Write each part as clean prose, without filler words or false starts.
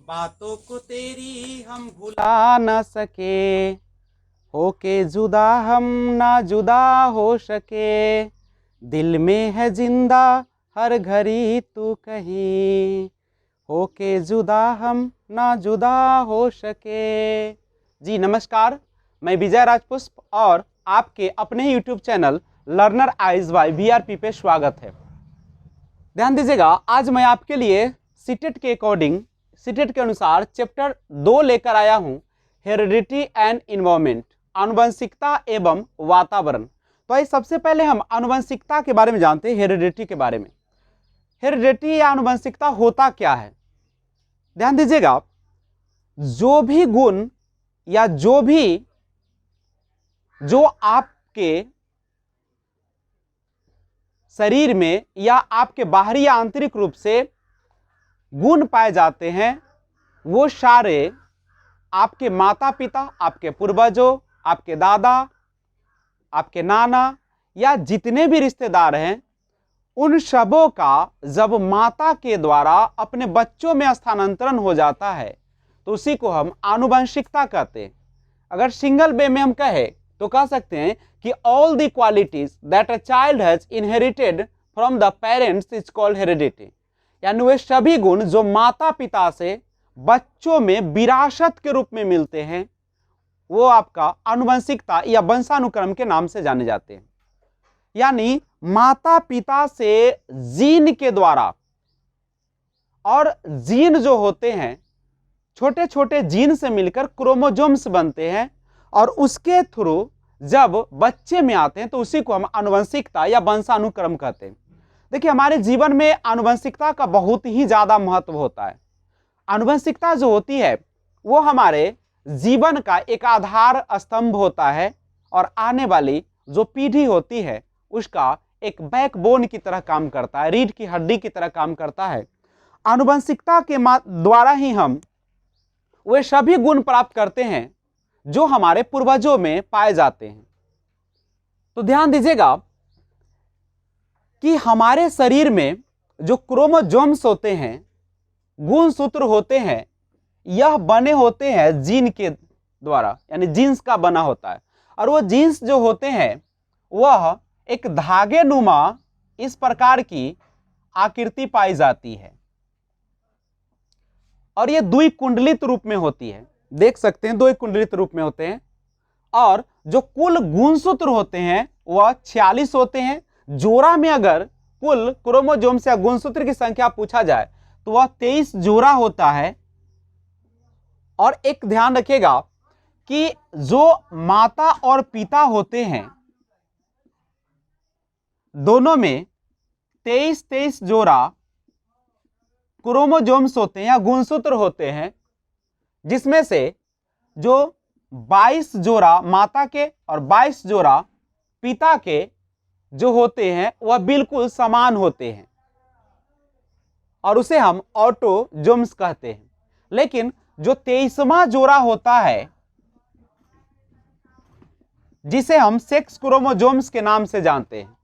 बातों को तेरी हम भुला न सके, होके जुदा हम ना जुदा हो सके, दिल में है जिंदा हर घड़ी तू कहीं, होके जुदा हम ना जुदा हो सके। जी नमस्कार, मैं विजय राजपुष्प और आपके अपने YouTube channel learner eyes by VRP पे स्वागत है। ध्यान दीजिएगा, आज मैं आपके लिए सीटेट के अकॉर्डिंग, सीटेट के अनुसार चैप्टर 2 लेकर आया हूं, हेरिडिटी एंड इन्वायरमेंट, आनुवंशिकता एवं वातावरण। तो आइए सबसे पहले हम आनुवंशिकता के बारे में जानते हैं, हेरिडिटी के बारे में। हेरिडिटी या आनुवंशिकता होता क्या है? ध्यान दीजिएगा, जो भी गुण या जो आपके शरीर में या आपके बाहरी या आंतरिक रूप से गुण पाए जाते हैं, वो सारे आपके माता पिता, आपके पूर्वजों, आपके दादा, आपके नाना या जितने भी रिश्तेदार हैं, उन सबों का जब माता के द्वारा अपने बच्चों में स्थानांतरण हो जाता है तो उसी को हम आनुवंशिकता कहते हैं। अगर सिंगल वे में हम कहें तो कह सकते हैं कि all the qualities that a child has inherited from the parents is called heredity. यानी वे सभी गुण जो माता पिता से बच्चों में विरासत के रूप में मिलते हैं, वो आपका आनुवंशिकता या वंशानुक्रम के नाम से जाने जाते हैं। यानी माता पिता से जीन के द्वारा, और जीन जो होते हैं छोटे छोटे जीन से मिलकर क्रोमोजोम्स बनते हैं, और उसके थ्रू जब बच्चे में आते हैं तो उसी को हम आनुवंशिकता या वंशानुक्रम कहते हैं। देखिए, हमारे जीवन में आनुवंशिकता का बहुत ही ज्यादा महत्व होता है। आनुवंशिकता जो होती है वो हमारे जीवन का एक आधार स्तंभ होता है, और आने वाली जो पीढ़ी होती है उसका एक बैकबोन की तरह काम करता है, रीढ़ की हड्डी की तरह काम करता है। आनुवंशिकता के द्वारा ही हम वे सभी गुण प्राप्त करते हैं जो हमारे पूर्वजों में पाए जाते हैं। तो ध्यान दीजिएगा कि हमारे शरीर में जो क्रोमोजोम्स होते हैं, गुणसूत्र होते हैं, यह बने होते हैं जीन के द्वारा, यानी जीन्स का बना होता है। और वो जीन्स जो होते हैं वह एक धागे नुमा इस प्रकार की आकृति पाई जाती है, और ये द्विकुंडलित रूप में होती है। देख सकते हैं, द्विकुंडलित रूप में होते हैं। और जो कुल गुणसूत्र होते हैं वह 46 होते हैं। जोड़ा में अगर कुल क्रोमोजोम्स या गुणसूत्र की संख्या पूछा जाए तो वह 23 जोड़ा होता है। और एक ध्यान रखिएगा कि जो माता और पिता होते हैं दोनों में 23 जोड़ा क्रोमोजोम्स होते हैं या गुणसूत्र होते हैं, जिसमें से जो 22 जोड़ा माता के और 22 जोड़ा पिता के जो होते हैं वह बिल्कुल समान होते हैं, और उसे हम ऑटोजोम्स कहते हैं। लेकिन जो 23वां जोड़ा होता है जिसे हम सेक्स क्रोमोजोम्स के नाम से जानते हैं,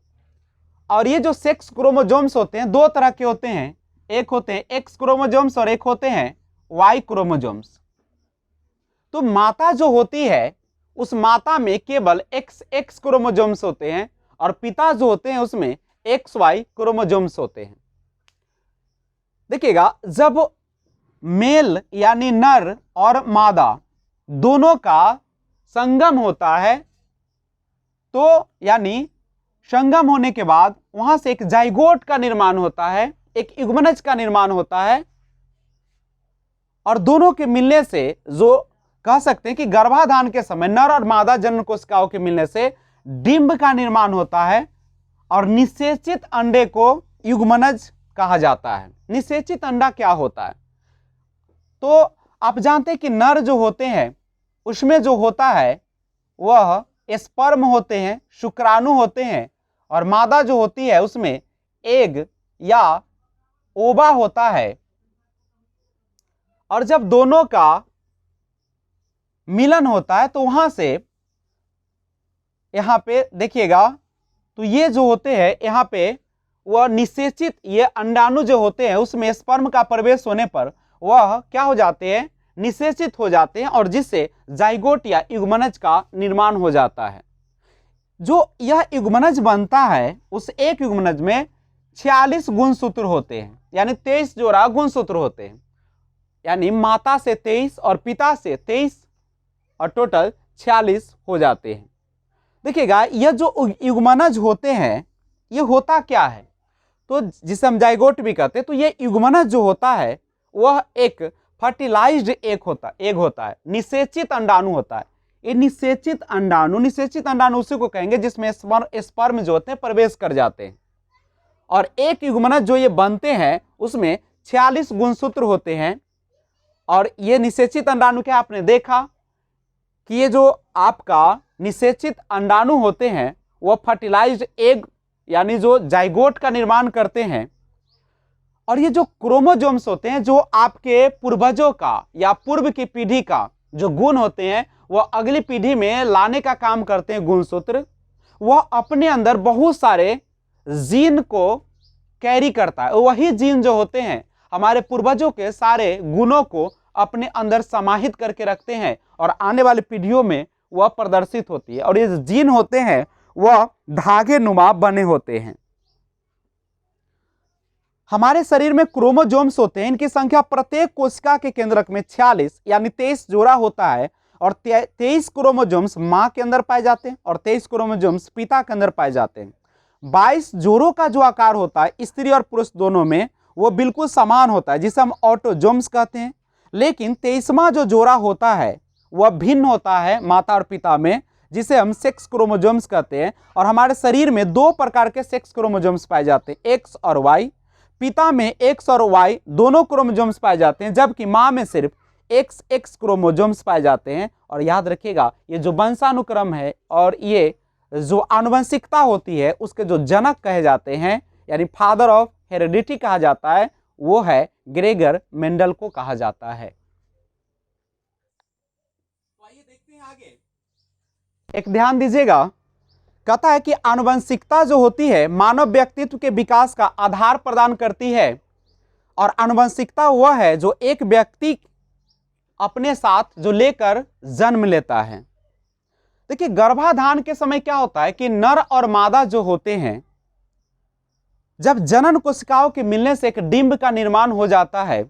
और ये जो सेक्स क्रोमोजोम्स होते हैं दो तरह के होते हैं, एक होते हैं एक्स क्रोमोजोम्स और एक होते हैं वाई क्रोमोजोम्स। तो माता जो होती है उस माता में केवल एक्स क्रोमोजोम्स होते हैं, और पिता जो होते हैं उसमें XY क्रोमोजोम्स होते हैं। देखिएगा, जब मेल यानी नर और मादा दोनों का संगम होता है तो यानी संगम होने के बाद वहां से एक जाइगोट का निर्माण होता है, एक युग्मनज का निर्माण होता है, और दोनों के मिलने से जो कह सकते हैं कि गर्भाधान के समय नर और मादा जन्म कोशिकाओं के मिलने से डिंब का निर्माण होता है, और निषेचित अंडे को युग्मनज कहा जाता है। निषेचित अंडा क्या होता है? तो आप जानते हैं कि नर जो होते हैं उसमें जो होता है वह स्पर्म होते हैं, शुक्राणु होते हैं, और मादा जो होती है उसमें एग या ओवा होता है। और जब दोनों का मिलन होता है तो वहां से यहां पे देखिएगा, तो ये जो होते हैं यहां पे वह निषेचित ये अंडाणु जो होते हैं उसमें स्पर्म का प्रवेश होने पर वह क्या हो जाते हैं, निषेचित हो जाते हैं, और जिससे जाइगोट या युग्मनज का निर्माण हो जाता है। जो यह युग्मनज बनता है उस एक युग्मनज में 46 गुणसूत्र होते हैं, यानी 23 जोड़ा गुणसूत्र होते हैं, यानी माता से 23 और पिता से 23 और टोटल 46 हो जाते हैं। देखिएगा, यह जो युग्मनज होते हैं ये होता क्या है, तो जिसे हम जाइगोट भी कहते हैं, तो ये युग्मनज जो होता है वह एक फर्टिलाइज्ड एग होता है, निषेचित अंडाणु होता है। ये निषेचित अंडाणु उसी को कहेंगे जिसमें स्पर्म जो होते हैं प्रवेश कर जाते हैं। और एक युग्मनज जो ये बनते हैं उसमें 46 गुणसूत्र होते हैं। और ये निषेचित अंडाणु क्या आपने देखा कि ये जो आपका निषेचित अंडाणु होते हैं वह फर्टिलाइज्ड एग यानी जो जाइगोट का निर्माण करते हैं। और ये जो क्रोमोजोम्स होते हैं, जो आपके पूर्वजों का या पूर्व की पीढ़ी का जो गुण होते हैं वह अगली पीढ़ी में लाने का काम करते हैं गुणसूत्र। वह अपने अंदर बहुत सारे जीन को कैरी करता है। वही जीन जो होते हैं हमारे पूर्वजों के सारे गुणों को अपने अंदर समाहित करके रखते हैं और आने वाली पीढ़ियों में वह प्रदर्शित होती है। और ये जीन होते हैं वह धागे नुमा बने होते हैं। हमारे शरीर में क्रोमोजोम्स होते हैं, इनकी संख्या प्रत्येक कोशिका के केंद्रक में 46 यानी 23 जोड़ा होता है। और 23 क्रोमोजोम्स मां के अंदर पाए जाते हैं और 23 क्रोमोजोम्स पिता के अंदर पाए जाते हैं। 22 जोड़ों का जो आकार होता है स्त्री और पुरुष दोनों में वो बिल्कुल समान होता है, जिसे हम ऑटोजोम्स कहते हैं। लेकिन 23वां जो जोड़ा होता है वह भिन्न होता है माता और पिता में, जिसे हम सेक्स क्रोमोजोम्स कहते हैं। और हमारे शरीर में 2 प्रकार के सेक्स क्रोमोजोम्स पाए जाते हैं, एक्स और वाई। पिता में एक्स और वाई दोनों क्रोमोजोम्स पाए जाते हैं, जबकि मां में सिर्फ एक्स क्रोमोजोम्स पाए जाते हैं। और याद रखिएगा, ये जो वंशानुक्रम है और ये जो आनुवंशिकता होती है उसके जो जनक कहे जाते हैं यानी फादर ऑफ हेरिडिटी कहा जाता है, वो है ग्रेगर मेंडल को कहा जाता है। तो आइए देखते हैं आगे। एक ध्यान दीजिएगा, कहता है कि आनुवंशिकता जो होती है मानव व्यक्तित्व के विकास का आधार प्रदान करती है। और आनुवंशिकता वह है जो एक व्यक्ति अपने साथ जो लेकर जन्म लेता है। देखिए, गर्भाधान के समय क्या होता है कि नर और मादा जो होते हैं, जब जनन कोशिकाओं के मिलने से एक डिंब का निर्माण हो जाता है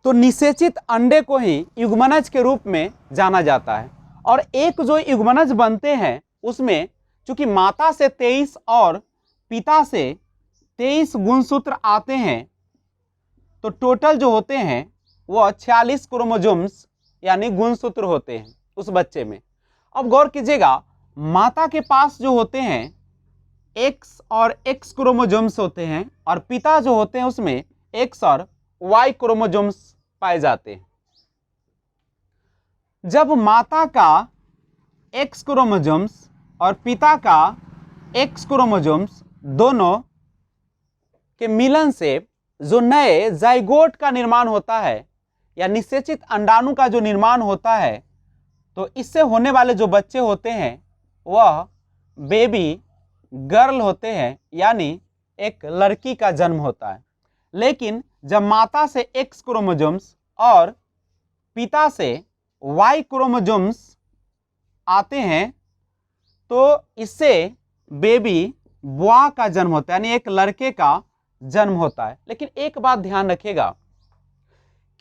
तो निषेचित अंडे को ही युग्मनज के रूप में जाना जाता है। और एक जो युग्मनज बनते हैं उसमें चूंकि माता से 23 और पिता से 23 गुणसूत्र आते हैं, तो टोटल जो होते हैं वह 46 क्रोमोजोम्स यानी गुणसूत्र होते हैं उस बच्चे में। अब गौर कीजिएगा, माता के पास जो होते हैं एक्स और एक्स क्रोमोजोम्स होते हैं और पिता जो होते हैं उसमें एक्स और वाई क्रोमोजोम्स पाए जाते हैं। जब माता का एक्स क्रोमोजोम्स और पिता का एक्स क्रोमोजोम्स दोनों के मिलन से जो नए जाइगोट का निर्माण होता है या निषेचित अंडाणु का जो निर्माण होता है, तो इससे होने वाले जो बच्चे होते हैं वह बेबी गर्ल होते हैं, यानी एक लड़की का जन्म होता है। लेकिन जब माता से एक्स क्रोमोजोम्स और पिता से वाई क्रोमोजोम्स आते हैं तो इससे बेबी बॉय का जन्म होता है, यानी एक लड़के का जन्म होता है। लेकिन एक बात ध्यान रखिएगा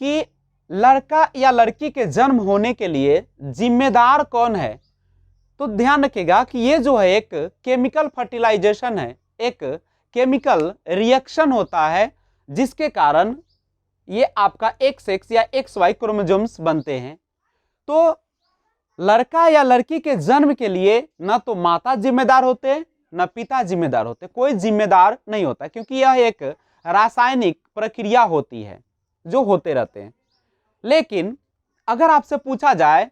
कि लड़का या लड़की के जन्म होने के लिए जिम्मेदार कौन है। तो ध्यान रखिएगा कि ये जो है एक केमिकल फर्टिलाइजेशन है, एक केमिकल रिएक्शन होता है जिसके कारण ये आपका एक्स या एक्स वाई क्रोमोजोम्स बनते हैं। तो लड़का या लड़की के जन्म के लिए न तो माता जिम्मेदार होते हैं न पिता जिम्मेदार होते, कोई जिम्मेदार नहीं होता, क्योंकि यह एक रासायनिक प्रक्रिया होती है जो होते रहते हैं। लेकिन अगर आपसे पूछा जाए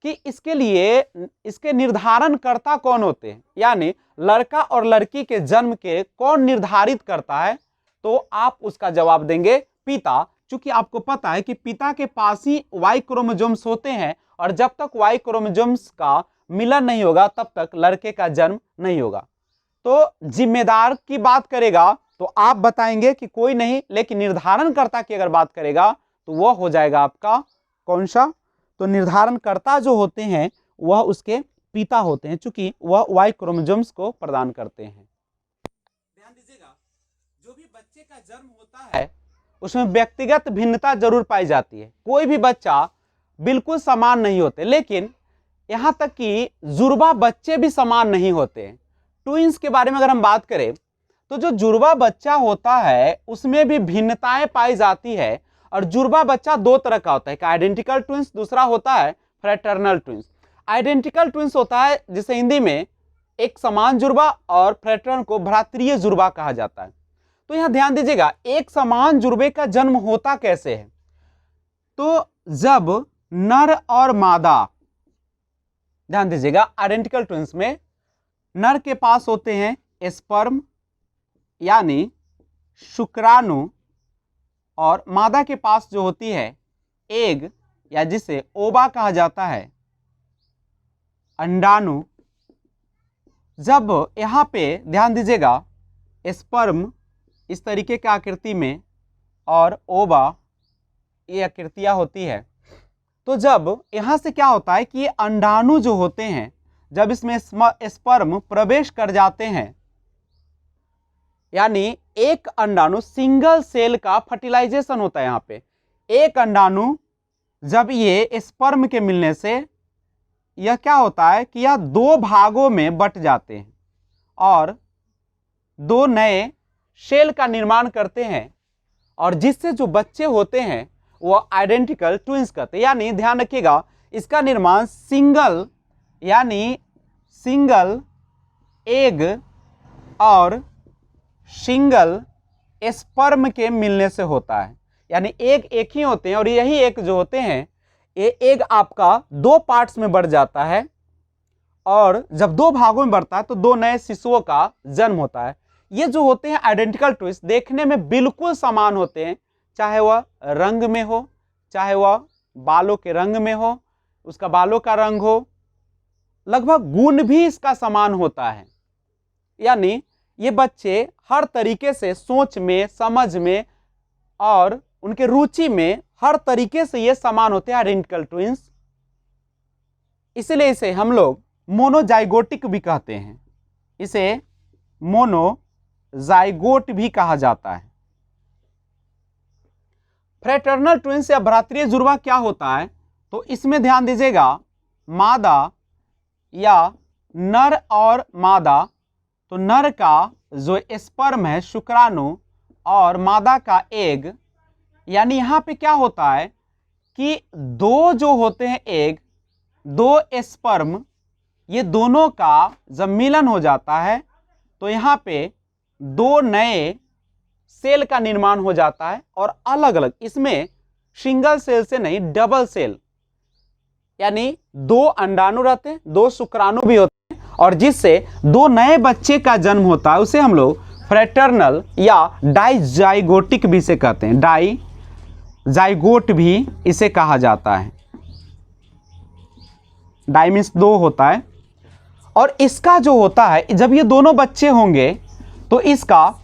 कि इसके लिए इसके निर्धारणकर्ता कौन होते हैं, यानी लड़का और लड़की के जन्म के कौन निर्धारित करता है, तो आप उसका जवाब देंगे पिता। चूंकि आपको पता है कि पिता के पास ही वाई क्रोमोजोम्स होते हैं और जब तक वाई क्रोमोजोम्स का मिलन नहीं होगा तब तक लड़के का जन्म नहीं होगा। तो जिम्मेदार की बात करेगा तो आप बताएंगे कि कोई नहीं, लेकिन निर्धारणकर्ता की अगर बात करेगा तो वह हो जाएगा आपका कौन सा, तो निर्धारणकर्ता जो होते हैं वह उसके पिता होते हैं, चूंकि वह वाई क्रोमोसोम्स को प्रदान करते हैं। ध्यान दीजिएगा, जो भी बच्चे का जन्म होता है उसमें व्यक्तिगत भिन्नता जरूर पाई जाती है, कोई भी बच्चा बिल्कुल समान नहीं होते, लेकिन यहां तक कि जुड़वा बच्चे भी समान नहीं होते। ट्विंस के बारे में अगर हम बात करें तो जो जुड़वा बच्चा होता है उसमें भी भिन्नताएं पाई जाती है, और जुड़वा बच्चा दो तरह का होता है, एक आइडेंटिकल ट्विंस, दूसरा होता है फ्रेटर्नल ट्विंस। आइडेंटिकल ट्विंस होता है जिसे हिंदी में एक समान जुड़वा, और फ्रेटर्नल को भ्रातृय जुड़वा कहा जाता है। तो यहां ध्यान दीजिएगा, एक समान जुड़वे का जन्म होता कैसे है, तो जब नर और मादा, ध्यान दीजिएगा आइडेंटिकल ट्विंस में नर के पास होते हैं स्पर्म यानी शुक्राणु, और मादा के पास जो होती है एग या जिसे ओवा कहा जाता है, अंडाणु। जब यहां पे ध्यान दीजिएगा स्पर्म इस तरीके की आकृति में और ओवा ये आकृतियां होती है, तो जब यहां से क्या होता है कि ये अंडाणु जो होते हैं जब इसमें स्पर्म प्रवेश कर जाते हैं, यानी एक अंडाणु सिंगल सेल का फर्टिलाइजेशन होता है। यहाँ पे एक अंडाणु जब ये स्पर्म के मिलने से यह क्या होता है कि यह दो भागों में बट जाते हैं और दो नए सेल का निर्माण करते हैं, और जिससे जो बच्चे होते हैं वो आइडेंटिकल ट्विंस कहते हैं। यानी ध्यान रखिएगा, इसका निर्माण सिंगल यानी सिंगल एग और सिंगल स्पर्म के मिलने से होता है। यानी एक ही होते हैं, और यही एक जो होते हैं ये एग आपका दो पार्ट्स में बढ़ जाता है, और जब दो भागों में बढ़ता है तो दो नए शिशुओं का जन्म होता है। ये जो होते हैं आइडेंटिकल ट्विंस देखने में बिल्कुल समान होते हैं, चाहे वह रंग में हो, चाहे वह बालों के रंग में हो, उसका बालों का रंग हो, लगभग गुण भी इसका समान होता है। यानी ये बच्चे हर तरीके से सोच में, समझ में और उनके रुचि में हर तरीके से ये समान होते हैं आइडेंटिकल ट्विंस। इसलिए इसे हम लोग मोनोजाइगोटिक भी कहते हैं, इसे मोनोजाइगोट भी कहा जाता है। फ्रेटर्नल ट्विंस या भ्रातृय जुड़वा क्या होता है, तो इसमें ध्यान दीजिएगा, मादा या नर और मादा, तो नर का जो स्पर्म है शुक्राणु और मादा का एग, यानी यहाँ पे क्या होता है कि दो जो होते हैं एग, दो स्पर्म, ये दोनों का जब मिलन हो जाता है तो यहाँ पे दो नए सेल का निर्माण हो जाता है, और अलग अलग, इसमें सिंगल सेल से नहीं डबल सेल, यानी दो अंडाणु रहते हैं, दो शुक्राणु भी होते हैं, और जिससे दो नए बच्चे का जन्म होता है उसे हम लोग फ्रेटर्नल या डाइजाइगोटिक भी इसे कहते हैं, डाइजाइगोट भी इसे कहा जाता है। डाई मीन्स दो होता है, और इसका जो होता है जब ये दोनों बच्चे होंगे तो इसका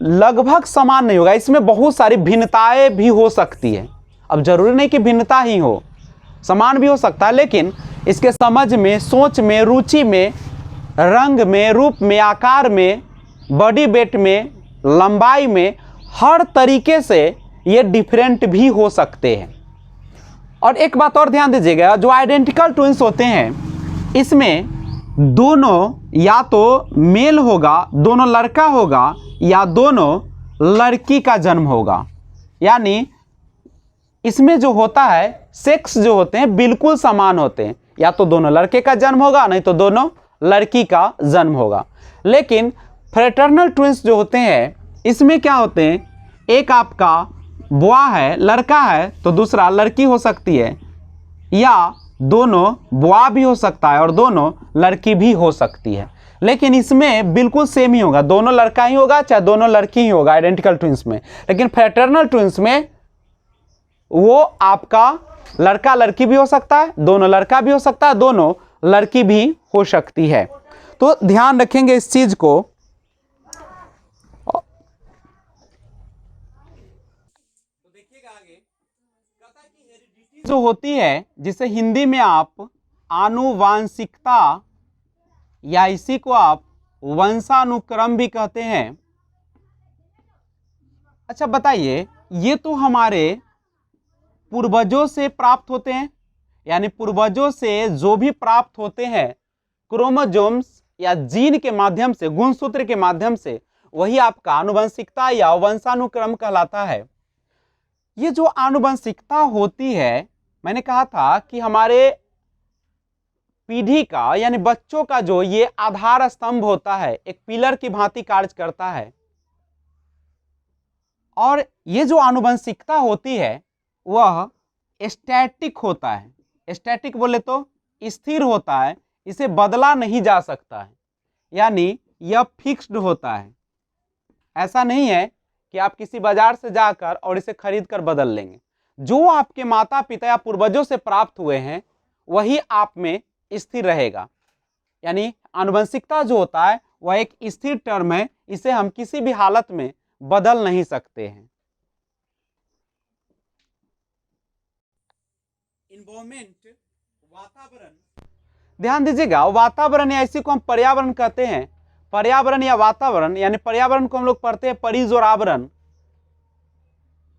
लगभग समान नहीं होगा, इसमें बहुत सारी भिन्नताएं भी हो सकती है। अब जरूरी नहीं कि भिन्नता ही हो, समान भी हो सकता है, लेकिन इसके समझ में, सोच में, रुचि में, रंग में, रूप में, आकार में, बॉडी वेट में, लंबाई में, हर तरीके से ये डिफरेंट भी हो सकते हैं। और एक बात और ध्यान दीजिएगा, जो आइडेंटिकल ट्विंस होते हैं इसमें दोनों या तो मेल होगा, दोनों लड़का होगा, या दोनों लड़की का जन्म होगा। यानी इसमें जो होता है सेक्स जो होते हैं बिल्कुल समान होते हैं, या तो दोनों लड़के का जन्म होगा, नहीं तो दोनों लड़की का जन्म होगा। लेकिन फ्रेटर्नल ट्विंस जो होते हैं इसमें क्या होते हैं, एक आपका बुआ है, लड़का है, तो दूसरा लड़की हो सकती है, या दोनों बुआ भी हो सकता है और दोनों लड़की भी हो सकती है। लेकिन इसमें बिल्कुल सेम ही होगा, दोनों लड़का ही होगा चाहे दोनों लड़की ही होगा आइडेंटिकल ट्विंस में। लेकिन फ्रेटर्नल ट्विंस में वो आपका लड़का लड़की भी हो सकता है, दोनों लड़का भी हो सकता है, दोनों लड़की भी हो सकती है। तो ध्यान रखेंगे इस चीज को। तो देखिएगा आगे जो होती है जिसे हिंदी में आप आनुवांशिकता या इसी को आप वंशानुक्रम भी कहते हैं। अच्छा बताइए, ये तो हमारे पूर्वजों से प्राप्त होते हैं, यानी पूर्वजों से जो भी प्राप्त होते हैं क्रोमोसोम्स या जीन के माध्यम से, गुणसूत्र के माध्यम से, वही आपका आनुवंशिकता या वंशानुक्रम कहलाता है। ये जो आनुवंशिकता होती है, मैंने कहा था कि हमारे पीढ़ी का यानी बच्चों का जो ये आधार स्तंभ होता है, एक पिलर की भांति कार्य करता है। और ये जो आनुवंशिकता होती है वह स्टैटिक होता है। स्टैटिक बोले तो स्थिर होता है, इसे बदला नहीं जा सकता है, यानी यह फिक्स्ड होता है। ऐसा नहीं है कि आप किसी बाजार से जाकर और इसे खरीद कर बदल लेंगे। जो आपके माता पिता या पूर्वजों से प्राप्त हुए हैं वही आप में स्थिर रहेगा। यानी आनुवंशिकता जो होता है वह एक स्थिर टर्म है, इसे हम किसी भी हालत में बदल नहीं सकते हैं। एनवायरनमेंट, वातावरण, ध्यान दीजिएगा, वातावरण या इसी को हम पर्यावरण कहते हैं। पर्यावरण या वातावरण, यानी पर्यावरण को हम लोग पढ़ते हैं परिज और आवरण।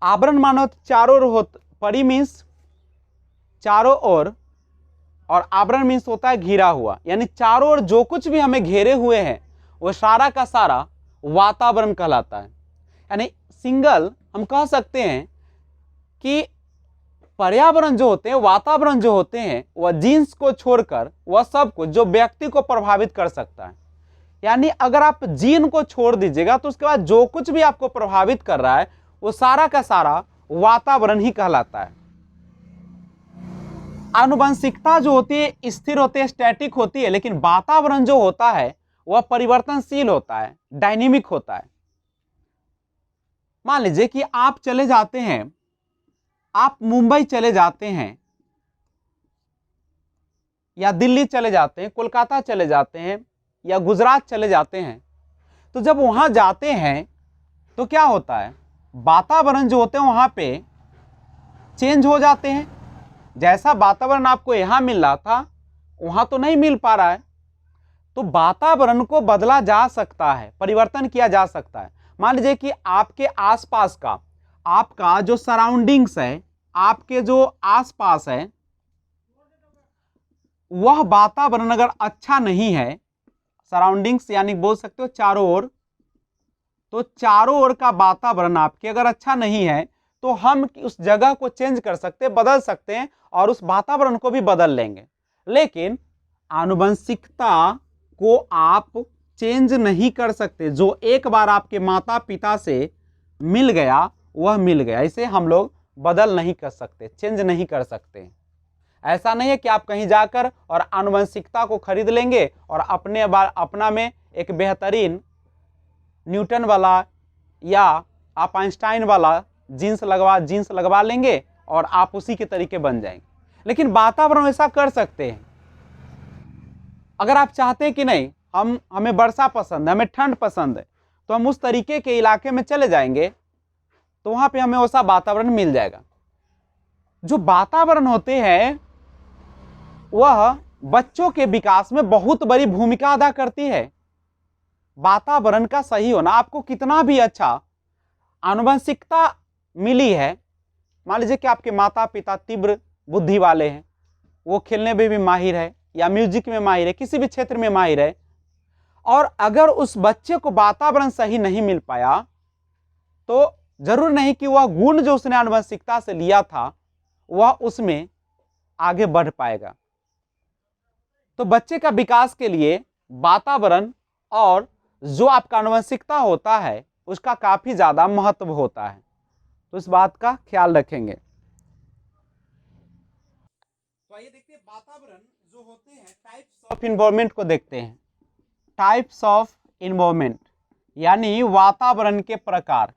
आवरण मानो चारों ओर, परि मीन्स चारों ओर, और आवरण मीन्स होता है घिरा हुआ, यानी चारों ओर जो कुछ भी हमें घेरे हुए हैं वो सारा का सारा वातावरण कहलाता है। यानी सिंगल हम कह सकते हैं कि पर्यावरण जो होते हैं, वातावरण जो होते हैं, वह जीन्स को छोड़कर वह सब कुछ जो व्यक्ति को प्रभावित कर सकता है। यानी अगर आप जीन को छोड़ दीजिएगा तो उसके बाद जो कुछ भी आपको प्रभावित कर रहा है वो सारा का सारा वातावरण ही कहलाता है। आनुवंशिकता जो होती है स्थिर होती है, स्टैटिक होती है, लेकिन वातावरण जो होता है वह परिवर्तनशील होता है, डायनेमिक होता है। मान लीजिए कि आप चले जाते हैं, आप मुंबई चले जाते हैं या दिल्ली चले जाते हैं, कोलकाता चले जाते हैं या गुजरात चले जाते हैं, तो जब वहां जाते हैं तो क्या होता है, वातावरण जो होते हैं वहां पे चेंज हो जाते हैं। जैसा वातावरण आपको यहां मिल रहा था वहां तो नहीं मिल पा रहा है, तो वातावरण को बदला जा सकता है, परिवर्तन किया जा सकता है। मान लीजिए कि आपके आसपास का, आपका जो सराउंडिंग्स है, आपके जो आसपास है, वह वातावरण अगर अच्छा नहीं है, सराउंडिंग्स यानी बोल सकते हो चारों ओर, तो चारों ओर का वातावरण आपके अगर अच्छा नहीं है तो हम उस जगह को चेंज कर सकते हैं, बदल सकते हैं और उस वातावरण को भी बदल लेंगे। लेकिन आनुवंशिकता को आप चेंज नहीं कर सकते। जो एक बार आपके माता पिता से मिल गया वह मिल गया, इसे हम लोग बदल नहीं कर सकते, चेंज नहीं कर सकते। ऐसा नहीं है कि आप कहीं जाकर और आनुवंशिकता को खरीद लेंगे और अपना में एक बेहतरीन न्यूटन वाला या आप आइंस्टाइन वाला जीन्स लगवा लेंगे और आप उसी के तरीके बन जाएंगे। लेकिन वातावरण ऐसा कर सकते हैं। अगर आप चाहते हैं कि नहीं हमें वर्षा पसंद है, हमें ठंड पसंद है, तो हम उस तरीके के इलाके में चले जाएंगे तो वहां पे हमें वैसा वातावरण मिल जाएगा। जो वातावरण होते हैं वह बच्चों के विकास में बहुत बड़ी भूमिका अदा करती है। वातावरण का सही होना, आपको कितना भी अच्छा आनुवंशिकता मिली है, मान लीजिए कि आपके माता पिता तीव्र बुद्धि वाले हैं, वो खेलने में भी माहिर है या म्यूजिक में माहिर है, किसी भी क्षेत्र में माहिर है, और अगर उस बच्चे को वातावरण सही नहीं मिल पाया तो जरूर नहीं कि वह गुण जो उसने आनुवंशिकता से लिया था वह उसमें आगे बढ़ पाएगा। तो बच्चे का विकास के लिए वातावरण और जो आपका आनुवंशिकता होता है उसका काफी ज्यादा महत्व होता है, तो इस बात का ख्याल रखेंगे। तो आइए देखते हैं वातावरण जो होते हैं, टाइप्स ऑफ इन्वायरमेंट को देखते हैं। टाइप्स ऑफ इन्वायरमेंट यानी वातावरण के प्रकार।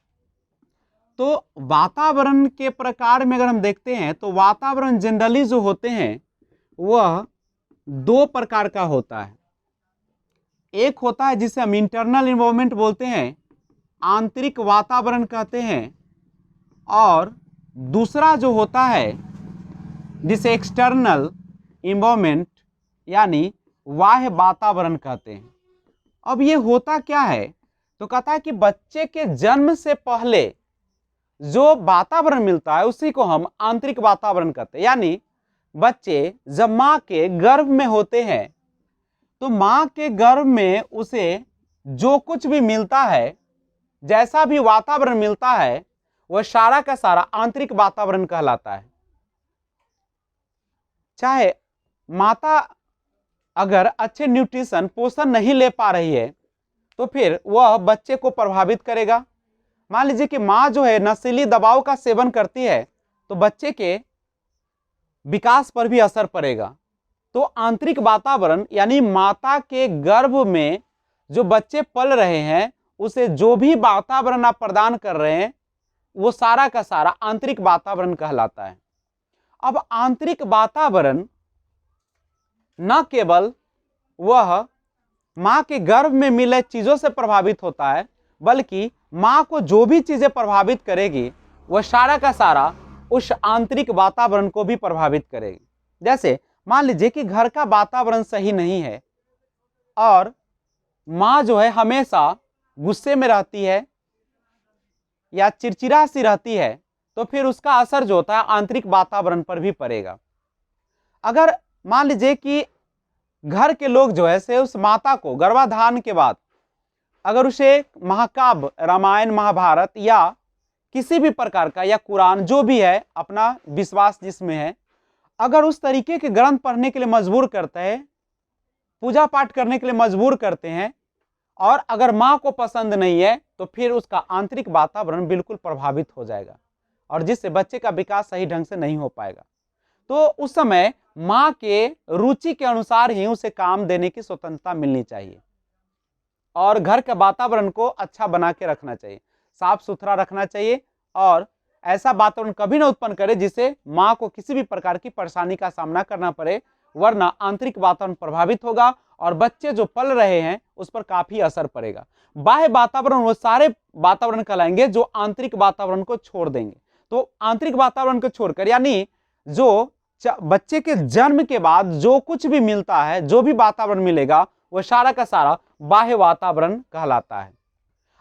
तो वातावरण के प्रकार में अगर हम देखते हैं तो वातावरण जनरली जो होते हैं वह दो प्रकार का होता है। एक होता है जिसे हम इंटरनल इन्वायरमेंट बोलते हैं, आंतरिक वातावरण कहते हैं, और दूसरा जो होता है जिसे एक्सटर्नल इन्वायरमेंट यानी बाह्य वातावरण कहते हैं। अब ये होता क्या है, तो कहता है कि बच्चे के जन्म से पहले जो वातावरण मिलता है उसी को हम आंतरिक वातावरण कहते हैं। यानी बच्चे जब माँ के गर्भ में होते हैं तो माँ के गर्भ में उसे जो कुछ भी मिलता है, जैसा भी वातावरण मिलता है, वह सारा का सारा आंतरिक वातावरण कहलाता है। चाहे माता अगर अच्छे न्यूट्रिशन पोषण नहीं ले पा रही है तो फिर वह बच्चे को प्रभावित करेगा। मान लीजिए कि माँ जो है नशीली दवाओं का सेवन करती है तो बच्चे के विकास पर भी असर पड़ेगा। तो आंतरिक वातावरण यानी माता के गर्भ में जो बच्चे पल रहे हैं उसे जो भी वातावरण आप प्रदान कर रहे हैं वो सारा का सारा आंतरिक वातावरण कहलाता है। अब आंतरिक वातावरण न केवल वह माँ के गर्भ में मिले चीजों से प्रभावित होता है, बल्कि माँ को जो भी चीजें प्रभावित करेगी वह सारा का सारा उस आंतरिक वातावरण को भी प्रभावित करेगी। जैसे मान लीजिए कि घर का वातावरण सही नहीं है और माँ जो है हमेशा गुस्से में रहती है या चिड़चिड़ा सी रहती है, तो फिर उसका असर जो होता है आंतरिक वातावरण पर भी पड़ेगा। अगर मान लीजिए कि घर के लोग जो है से उस माता को गर्भाधान के बाद अगर उसे महाकाव्य रामायण महाभारत या किसी भी प्रकार का या कुरान जो भी है अपना विश्वास जिसमें है, अगर उस तरीके के ग्रंथ पढ़ने के लिए मजबूर करते हैं, पूजा पाठ करने के लिए मजबूर करते हैं और अगर माँ को पसंद नहीं है तो फिर उसका आंतरिक वातावरण बिल्कुल प्रभावित हो जाएगा और जिससे बच्चे का विकास सही ढंग से नहीं हो पाएगा। तो उस समय माँ के रुचि के अनुसार ही उसे काम देने की स्वतंत्रता मिलनी चाहिए और घर के वातावरण को अच्छा बना के रखना चाहिए, साफ सुथरा रखना चाहिए और ऐसा वातावरण कभी ना उत्पन्न करे जिससे माँ को किसी भी प्रकार की परेशानी का सामना करना पड़े, वरना आंतरिक वातावरण प्रभावित होगा और बच्चे जो पल रहे हैं उस पर काफी असर पड़ेगा। बाह्य वातावरण वो सारे वातावरण कहलाएंगे जो आंतरिक वातावरण को छोड़ देंगे। तो आंतरिक वातावरण को छोड़कर यानी जो बच्चे के जन्म के बाद जो कुछ भी मिलता है, जो भी वातावरण मिलेगा वह सारा का सारा बाह्य वातावरण कहलाता है।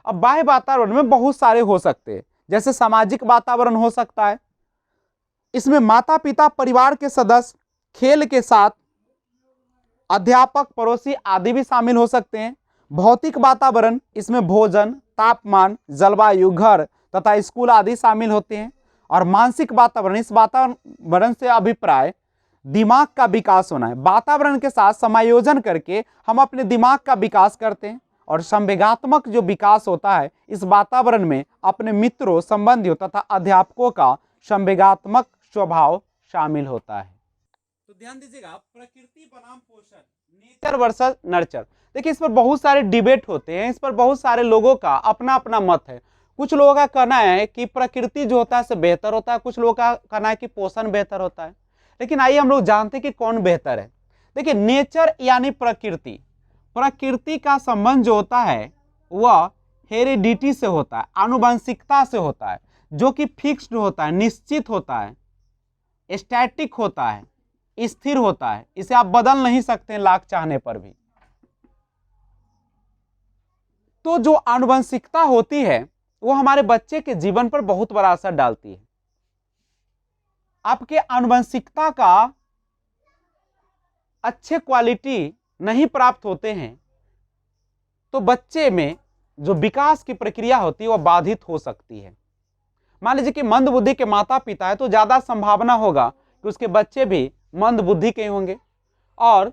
अब बाह्य वातावरण में बहुत सारे हो सकते हैं, जैसे सामाजिक वातावरण हो सकता है। इसमें माता पिता परिवार के सदस्य, खेल के साथ अध्यापक पड़ोसी आदि भी शामिल हो सकते हैं। भौतिक वातावरण, इसमें भोजन, तापमान, जलवायु, घर तथा स्कूल आदि शामिल होते हैं। और मानसिक वातावरण, इस वातावरण से अभिप्राय दिमाग का विकास होना है। वातावरण के साथ समायोजन करके हम अपने दिमाग का विकास करते हैं और संवेगात्मक जो विकास होता है इस वातावरण में अपने मित्रों, संबंधियों तथा अध्यापकों का संवेगात्मक स्वभाव शामिल होता है। तो ध्यान दीजिएगा, प्रकृति बनाम पोषण, नेचर वर्सेस नर्चर। देखिए इस पर बहुत सारे डिबेट होते हैं, इस पर बहुत सारे लोगों का अपना अपना मत है। कुछ लोगों का कहना है कि प्रकृति जो होता है से बेहतर होता है, कुछ लोगों का कहना है कि पोषण बेहतर होता है। लेकिन आइए हम लोग जानते हैं कि कौन बेहतर है। देखिए नेचर यानी प्रकृति, प्रकृति का संबंध जो होता है वह हेरिडिटी से होता है, आनुवंशिकता से होता है, जो कि फिक्स्ड होता है, निश्चित होता है, स्टैटिक होता है, स्थिर होता है, इसे आप बदल नहीं सकते लाख चाहने पर भी। तो जो आनुवंशिकता होती है वो हमारे बच्चे के जीवन पर बहुत बड़ा असर डालती है। आपके आनुवंशिकता का अच्छे क्वालिटी नहीं प्राप्त होते हैं तो बच्चे में जो विकास की प्रक्रिया होती है वह बाधित हो सकती है। मान लीजिए कि मंद बुद्धि के माता पिता है तो ज्यादा संभावना होगा कि उसके बच्चे भी मंद बुद्धि के होंगे। और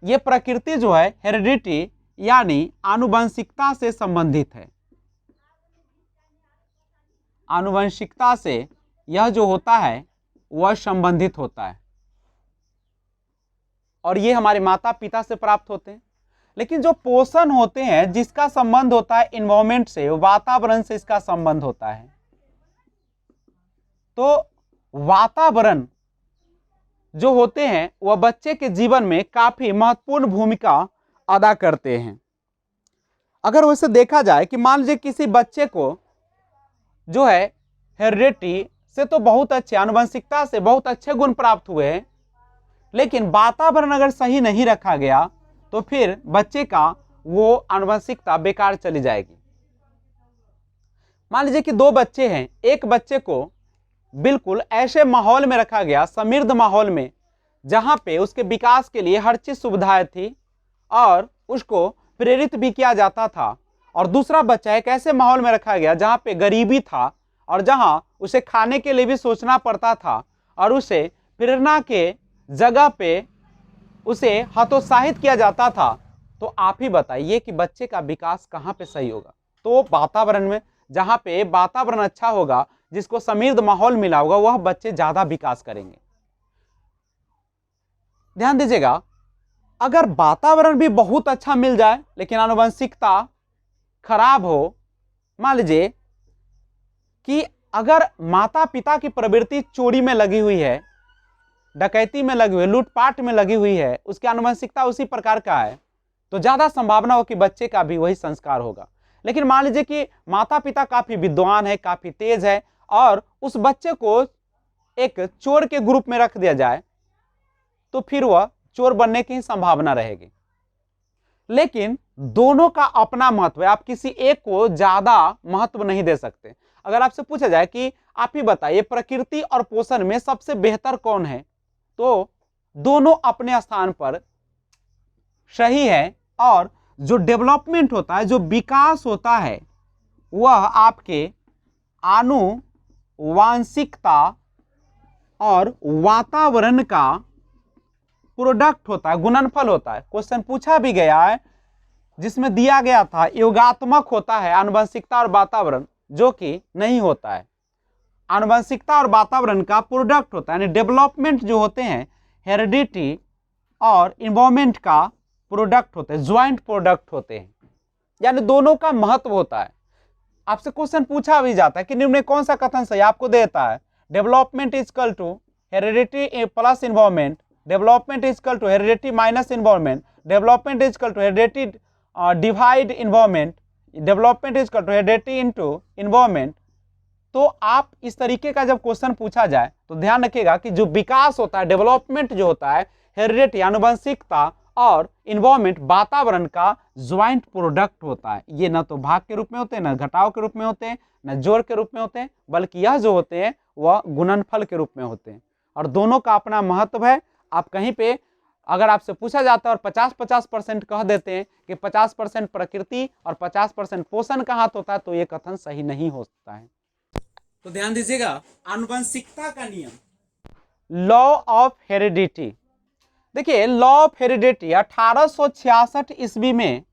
ये प्रकृति जो है हेरिडिटी यानी आनुवंशिकता से संबंधित है। आनुवंशिकता से यह जो होता है वह संबंधित होता है और ये हमारे माता पिता से प्राप्त होते हैं। लेकिन जो पोषण होते हैं जिसका संबंध होता है इन्वायरमेंट से, वातावरण से इसका संबंध होता है। तो वातावरण जो होते हैं वह बच्चे के जीवन में काफी महत्वपूर्ण भूमिका अदा करते हैं। अगर वैसे देखा जाए कि मान लीजिए किसी बच्चे को जो है हेरिडिटी से तो बहुत अच्छे, आनुवंशिकता से बहुत अच्छे गुण प्राप्त हुए हैं, लेकिन वातावरण अगर सही नहीं रखा गया तो फिर बच्चे का वो आनुवंशिकता बेकार चली जाएगी। मान लीजिए कि दो बच्चे हैं, एक बच्चे को बिल्कुल ऐसे माहौल में रखा गया, समृद्ध माहौल में, जहां पे उसके विकास के लिए हर चीज सुविधाएं थी और उसको प्रेरित भी किया जाता था, और दूसरा बच्चा एक ऐसे माहौल में रखा गया जहां पे गरीबी था और जहां उसे खाने के लिए भी सोचना पड़ता था और उसे प्रेरणा के जगह पे उसे हतोत्साहित किया जाता था। तो आप ही बताइए कि बच्चे का विकास कहाँ पे सही होगा? तो वातावरण में, जहां पे वातावरण अच्छा होगा, जिसको समृद्ध माहौल मिला होगा, वह बच्चे ज्यादा विकास करेंगे। ध्यान दीजिएगा, अगर वातावरण भी बहुत अच्छा मिल जाए लेकिन आनुवंशिकता खराब हो, मान लीजिए कि अगर माता पिता की प्रवृत्ति चोरी में लगी हुई है, डकैती में लगी हुई है, लूटपाट में लगी हुई है, उसकी आनुवंशिकता उसी प्रकार का है, तो ज्यादा संभावना हो कि बच्चे का भी वही संस्कार होगा। लेकिन मान लीजिए कि माता पिता काफी विद्वान है, काफी तेज है, और उस बच्चे को एक चोर के ग्रुप में रख दिया जाए तो फिर वह चोर बनने की संभावना रहेगी। लेकिन दोनों का अपना महत्व है, आप किसी एक को ज्यादा महत्व नहीं दे सकते। अगर आपसे पूछा जाए कि आप ही बताइए प्रकृति और पोषण में सबसे बेहतर कौन है, तो दोनों अपने स्थान पर सही है, और जो डेवलपमेंट होता है, जो विकास होता है, वह आपके आनुवांशिकता और वातावरण का प्रोडक्ट होता है, गुणनफल होता है। क्वेश्चन पूछा भी गया है जिसमें दिया गया था योगात्मक होता है आनुवंशिकता और वातावरण, जो कि नहीं होता है। आनुवंशिकता और वातावरण का प्रोडक्ट होता है, यानी डेवलपमेंट जो होते हैं हेरिडिटी और इन्वायरमेंट का प्रोडक्ट होते हैं, ज्वाइंट प्रोडक्ट होते हैं, यानी दोनों का महत्व होता है। आपसे क्वेश्चन पूछा भी जाता है कि निम्न में कौन सा कथन सही, आपको देता है development is equal to heredity plus environment, development is equal to heredity minus environment, development is equal to heredity divide environment, development is equal to heredity into environment. तो आप इस तरीके का जब क्वेश्चन पूछा जाए तो ध्यान रखिएगा कि जो विकास होता है, डेवलपमेंट जो होता है, हेरिडिटी आनुवंशिकता और इन्वायरमेंट वातावरण का ज्वाइंट प्रोडक्ट होता है। ये न तो भाग के रूप में होते हैं, न घटाव के रूप में होते हैं, न जोड़ के रूप में होते हैं, बल्कि यह जो होते हैं वह गुणनफल के रूप में होते हैं, और दोनों का अपना महत्व है। आप कहीं पे अगर आपसे पूछा जाता है और 50-50% कह देते हैं कि 50% प्रकृति और 50% पोषण का हाथ होता है, तो ये कथन सही नहीं हो सकता है। तो ध्यान दीजिएगा, आनुवंशिकता का नियम, लॉ ऑफ हेरिडिटी। देखिए, लॉ ऑफ हेरिडिटी 1866 ईस्वी में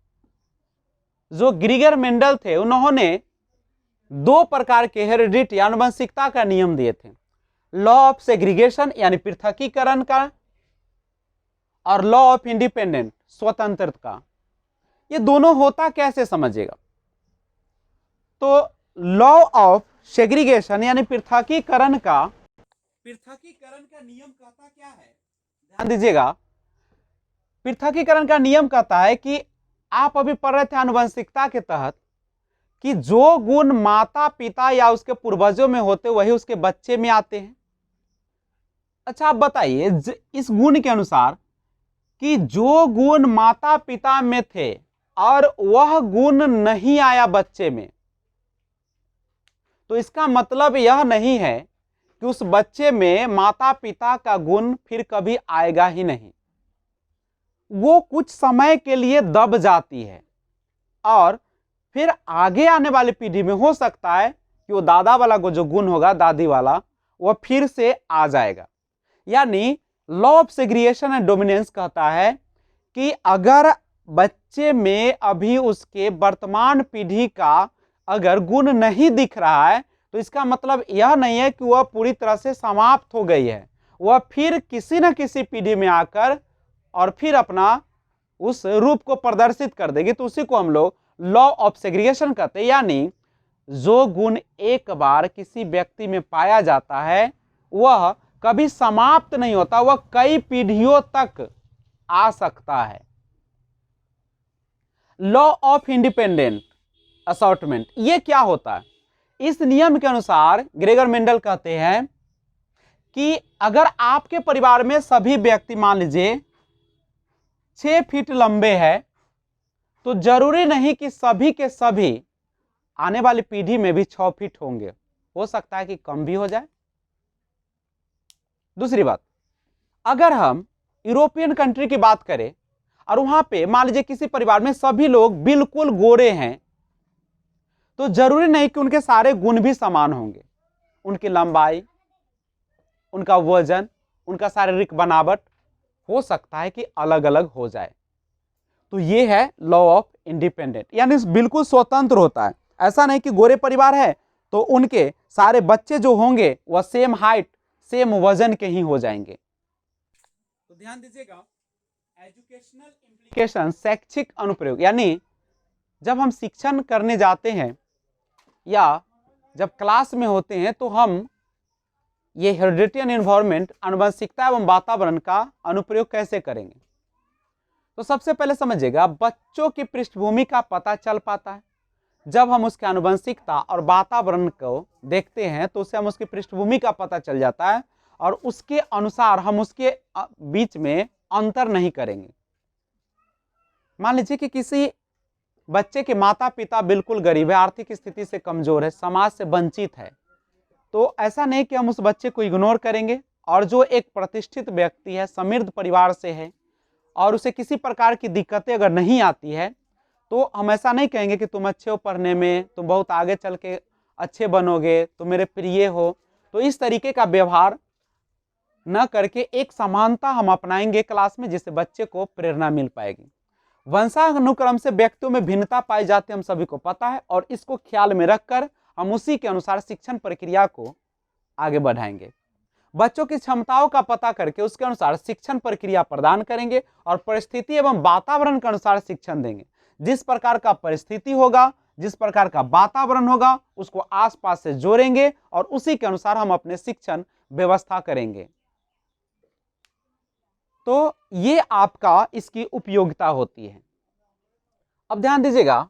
जो ग्रीगर मेंडल थे, उन्होंने दो प्रकार के हेरिडिटी आनुवंशिकता का नियम दिए थे, लॉ ऑफ सेग्रीगेशन यानी पृथकीकरण का, और लॉ ऑफ इंडिपेंडेंट स्वतंत्रता का। ये दोनों होता कैसे समझिएगा, तो लॉ ऑफ सेग्रीगेशन यानी पृथकीकरण का नियम कहता क्या है? ध्यान दीजिएगा, पृथकीकरण का नियम कहता है कि आप अभी पढ़ रहे थे आनुवंशिकता के तहत कि जो गुण माता पिता या उसके पूर्वजों में होते वही उसके बच्चे में आते हैं। अच्छा, आप बताइए इस गुण के अनुसार कि जो गुण माता पिता में थे और वह गुण नहीं आया बच्चे में, तो इसका मतलब यह नहीं है कि उस बच्चे में माता पिता का गुण फिर कभी आएगा ही नहीं। वो कुछ समय के लिए दब जाती है और फिर आगे आने वाली पीढ़ी में हो सकता है कि वो दादा वाला जो गुण होगा, दादी वाला, वह फिर से आ जाएगा। यानी law of segregation and dominance कहता है कि अगर बच्चे में अभी उसके वर्तमान पीढ़ी का अगर गुण नहीं दिख रहा है, तो इसका मतलब यह नहीं है कि वह पूरी तरह से समाप्त हो गई है। वह फिर किसी न किसी पीढ़ी में आकर और फिर अपना उस रूप को प्रदर्शित कर देगी। तो उसी को हम लोग लॉ ऑफ सेग्रीगेशन कहते हैं। यानी जो गुण एक बार किसी व्यक्ति में पाया जाता है वह कभी समाप्त नहीं होता, वह कई पीढ़ियों तक आ सकता है। लॉ ऑफ इंडिपेंडेंट असॉर्टमेंट, ये क्या होता है? इस नियम के अनुसार ग्रेगर मेंडल कहते हैं कि अगर आपके परिवार में सभी व्यक्ति मान लीजिए 6 फीट लंबे हैं, तो जरूरी नहीं कि सभी के सभी आने वाली पीढ़ी में भी 6 फीट होंगे, हो सकता है कि कम भी हो जाए। दूसरी बात, अगर हम यूरोपियन कंट्री की बात करें और वहां पे मान लीजिए किसी परिवार में सभी लोग बिल्कुल गोरे हैं, तो जरूरी नहीं कि उनके सारे गुण भी समान होंगे। उनकी लंबाई, उनका वजन, उनका शारीरिक बनावट हो सकता है कि अलग अलग हो जाए। तो ये है लॉ ऑफ इंडिपेंडेंट, यानी बिल्कुल स्वतंत्र होता है। ऐसा नहीं कि गोरे परिवार है तो उनके सारे बच्चे जो होंगे वह सेम हाइट सेम वजन के ही हो जाएंगे। तो ध्यान दीजिएगा, एजुकेशनल इम्प्लीकेशन, शैक्षिक अनुप्रयोग, यानी जब हम शिक्षण करने जाते हैं या जब क्लास में होते हैं तो हम ये हेरिडिटरी एनवायरनमेंट, आनुवंशिकता एवं वातावरण का अनुप्रयोग कैसे करेंगे। तो सबसे पहले समझिएगा, बच्चों की पृष्ठभूमि का पता चल पाता है जब हम उसके आनुवंशिकता और वातावरण को देखते हैं, तो उससे हम उसकी पृष्ठभूमि का पता चल जाता है और उसके अनुसार हम उसके बीच में अंतर नहीं करेंगे। मान लीजिए कि किसी बच्चे के माता पिता बिल्कुल गरीब है, आर्थिक स्थिति से कमजोर है, समाज से वंचित है, तो ऐसा नहीं कि हम उस बच्चे को इग्नोर करेंगे। और जो एक प्रतिष्ठित व्यक्ति है, समृद्ध परिवार से है और उसे किसी प्रकार की दिक्कतें अगर नहीं आती है, तो हम ऐसा नहीं कहेंगे कि तुम अच्छे हो पढ़ने में, तुम बहुत आगे चल के अच्छे बनोगे, तुम मेरे प्रिय हो। तो इस तरीके का व्यवहार न करके एक समानता हम अपनाएंगे क्लास में, जिससे बच्चे को प्रेरणा मिल पाएगी। वंशानुक्रम से व्यक्तियों में भिन्नता पाई जाती है, हम सभी को पता है, और इसको ख्याल में रखकर हम उसी के अनुसार शिक्षण प्रक्रिया को आगे बढ़ाएंगे। बच्चों की क्षमताओं का पता करके उसके अनुसार शिक्षण प्रक्रिया प्रदान करेंगे और परिस्थिति एवं वातावरण के अनुसार शिक्षण देंगे। जिस प्रकार का परिस्थिति होगा, जिस प्रकार का वातावरण होगा, उसको आसपास से जोड़ेंगे और उसी के अनुसार हम अपने शिक्षण व्यवस्था करेंगे। तो ये आपका इसकी उपयोगिता होती है। अब ध्यान दीजिएगा,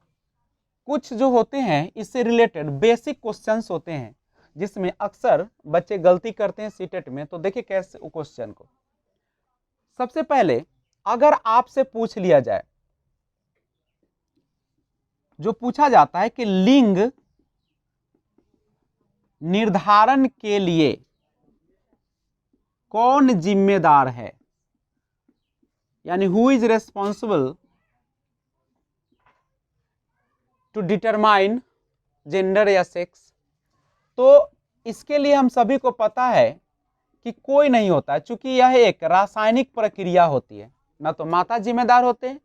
कुछ जो होते हैं इससे रिलेटेड बेसिक क्वेश्चंस होते हैं जिसमें अक्सर बच्चे गलती करते हैं सीटेट में। तो देखिए कैसे क्वेश्चन को, सबसे पहले अगर आपसे पूछ लिया जाए, जो पूछा जाता है कि लिंग निर्धारण के लिए कौन जिम्मेदार है, यानी who is responsible to determine gender या सेक्स, तो इसके लिए हम सभी को पता है कि कोई नहीं होता, चूंकि यह एक रासायनिक प्रक्रिया होती है। ना तो माता जिम्मेदार होते हैं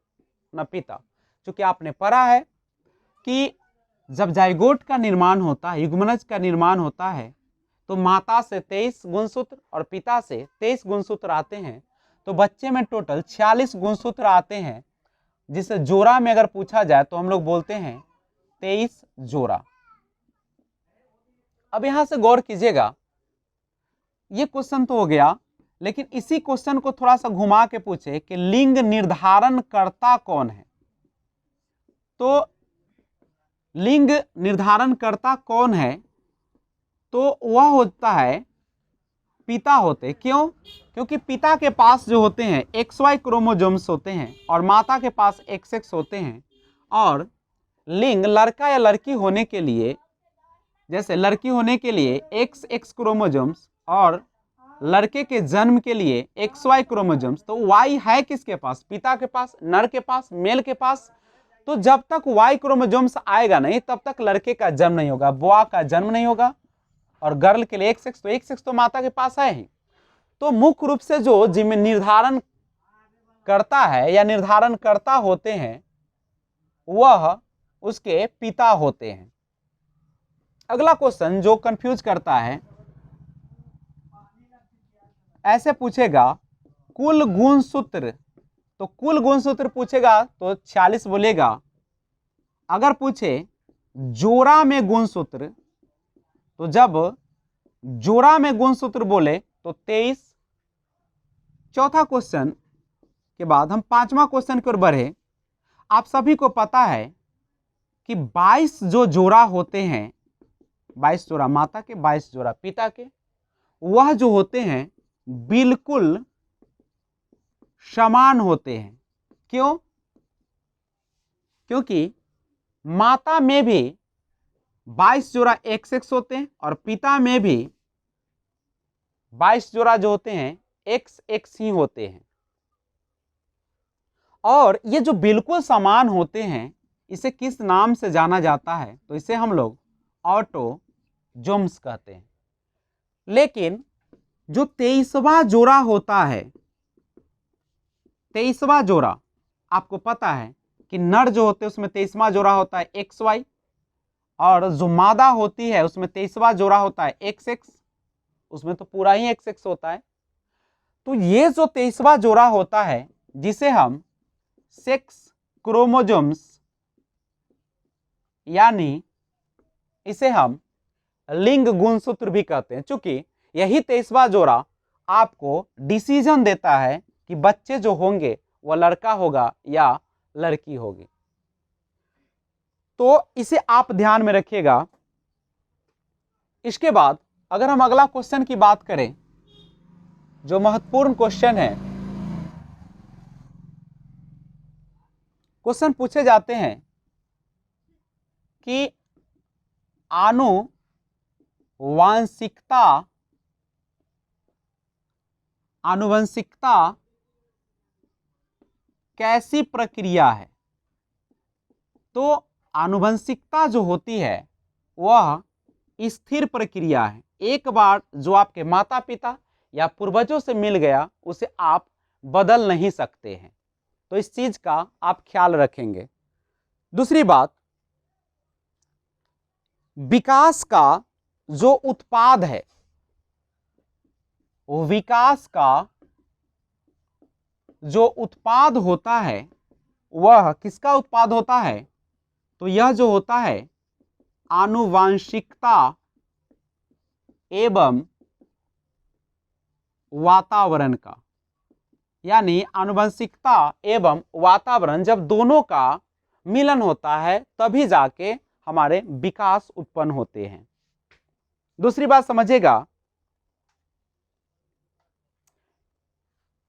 न पिता। चूंकि आपने पढ़ा है कि जब जाइगोट का निर्माण होता है, युग्मनज का निर्माण होता है, तो माता से 23 गुणसूत्र और पिता से 23 गुणसूत्र आते हैं, तो बच्चे में टोटल 46 गुणसूत्र आते हैं, जिसे जोड़ा में अगर पूछा जाए तो हम लोग बोलते हैं 23 जोड़ा। अब यहां से गौर कीजिएगा, ये क्वेश्चन तो हो गया, लेकिन इसी क्वेश्चन को थोड़ा सा घुमा के पूछे कि लिंग निर्धारण करता कौन है। तो लिंग निर्धारण करता कौन है, तो वह होता है पिता होते। क्यों? क्योंकि पिता के पास जो होते हैं XY क्रोमोसोम्स होते हैं और माता के पास XX होते हैं। और लिंग लड़का या लड़की होने के लिए, जैसे लड़की होने के लिए XX क्रोमोसोम्स और लड़के के जन्म के लिए XY क्रोमोसोम्स, तो Y है किसके पास? पिता के पास, नर के पास, मेल के पास। तो जब तक Y क्रोमोसोम्स आएगा नहीं तब तक लड़के का जन्म नहीं होगा, बुआ का जन्म नहीं होगा। और गर्ल के लिए XX तो माता के पास है ही। तो मुख्य रूप से जो जिम्मे निर्धारण करता है या निर्धारण करता होते हैं वह उसके पिता होते हैं। अगला क्वेश्चन जो कंफ्यूज करता है, ऐसे पूछेगा कुल गुणसूत्र, तो कुल गुणसूत्र पूछेगा तो 46 बोलेगा। अगर पूछे जोड़ा में गुणसूत्र, तो जब जोड़ा में गुणसूत्र बोले तो 23। चौथा क्वेश्चन के बाद हम पांचवा क्वेश्चन की ओर बढ़े। आप सभी को पता है कि 22 जो जोड़ा होते हैं, 22 जोड़ा माता के, 22 जोड़ा पिता के, वह जो होते हैं बिल्कुल समान होते हैं। क्यों? क्योंकि माता में भी 22 जोड़ा XX होते हैं और पिता में भी 22 जोड़ा जो होते हैं XX ही होते हैं। और ये जो बिल्कुल समान होते हैं इसे किस नाम से जाना जाता है? तो इसे हम लोग ऑटोजोम्स कहते हैं। लेकिन जो 23वां जोड़ा होता है, 23वां जोड़ा, आपको पता है कि नर जो होते हैं उसमें 23वां जोड़ा होता है XY, और जो मादा होती है उसमें 23वां जोड़ा होता है XX, उसमें तो पूरा ही XX होता है। तो ये जो 23वां जोड़ा होता है जिसे हम सेक्स क्रोमोसोम्स यानी इसे हम लिंग गुणसूत्र भी कहते हैं, क्योंकि यही 23वां जोड़ा आपको डिसीजन देता है कि बच्चे जो होंगे वह लड़का होगा या लड़की होगी। तो इसे आप ध्यान में रखिएगा। इसके बाद अगर हम अगला क्वेश्चन की बात करें, जो महत्वपूर्ण क्वेश्चन है, क्वेश्चन पूछे जाते हैं कि आनुवंशिकता कैसी प्रक्रिया है? तो आनुवंशिकता जो होती है वह स्थिर प्रक्रिया है। एक बार जो आपके माता पिता या पूर्वजों से मिल गया उसे आप बदल नहीं सकते हैं। तो इस चीज का आप ख्याल रखेंगे। दूसरी बात, विकास का जो उत्पाद है, विकास का जो उत्पाद होता है वह किसका उत्पाद होता है? तो यह जो होता है आनुवांशिकता एवं वातावरण का। यानी आनुवंशिकता एवं वातावरण जब दोनों का मिलन होता है तभी जाके हमारे विकास उत्पन्न होते हैं। दूसरी बात समझिएगा,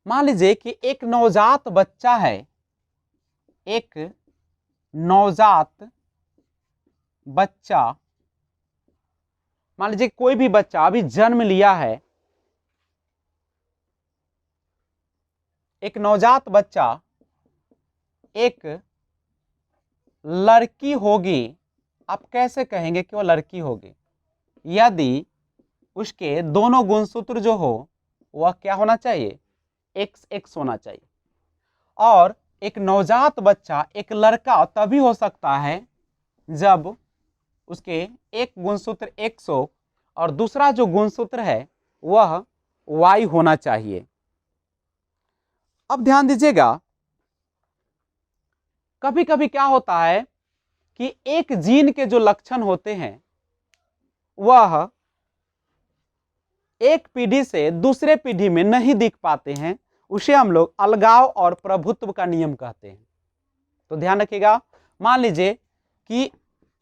मान लीजिए कि एक नवजात बच्चा है, एक नवजात बच्चा, मान लीजिए कोई भी बच्चा अभी जन्म लिया है, एक नवजात बच्चा एक लड़की होगी। आप कैसे कहेंगे कि वो लड़की होगी? यदि उसके दोनों गुणसूत्र जो हो वह क्या होना चाहिए? XX होना चाहिए। और एक नवजात बच्चा एक लड़का तभी हो सकता है जब उसके एक गुणसूत्र X हो और दूसरा जो गुणसूत्र है वह Y होना चाहिए। अब ध्यान दीजिएगा, कभी कभी क्या होता है कि एक जीन के जो लक्षण होते हैं वह एक पीढ़ी से दूसरे पीढ़ी में नहीं दिख पाते हैं, उसे हम लोग अलगाव और प्रभुत्व का नियम कहते हैं। तो ध्यान रखिएगा, मान लीजिए कि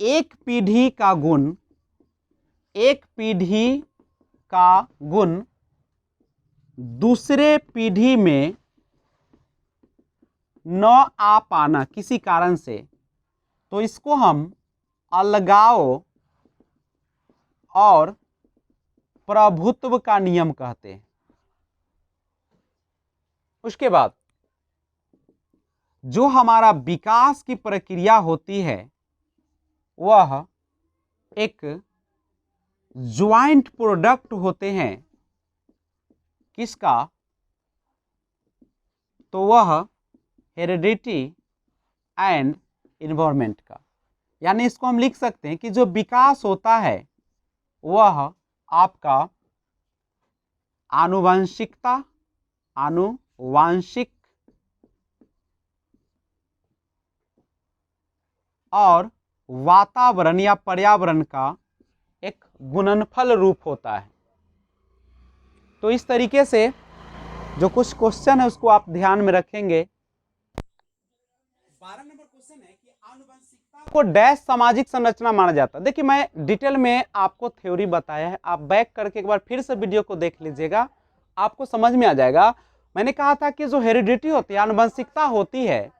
एक पीढ़ी का गुण दूसरे पीढ़ी में न आ पाना किसी कारण से, तो इसको हम अलगाव और प्रभुत्व का नियम कहते हैं। उसके बाद जो हमारा विकास की प्रक्रिया होती है वह एक ज्वाइंट प्रोडक्ट होते हैं। किसका? तो वह हेरिडिटी एंड इन्वायरमेंट का। यानी इसको हम लिख सकते हैं कि जो विकास होता है वह आपका आनुवंशिक और वातावरण या पर्यावरण का एक गुणनफल रूप होता है। तो इस तरीके से जो कुछ क्वेश्चन है उसको आप ध्यान में रखेंगे। 12 नंबर क्वेश्चन है कि आनुवंशिकता को डैश सामाजिक संरचना माना जाता है। देखिए मैं डिटेल में आपको थ्योरी बताया है, आप बैक करके एक बार फिर से वीडियो को देख लीजिएगा, आपको समझ में आ जाएगा। मैंने कहा था कि जो हेरिडिटी होती है, आनुवंशिकता होती है,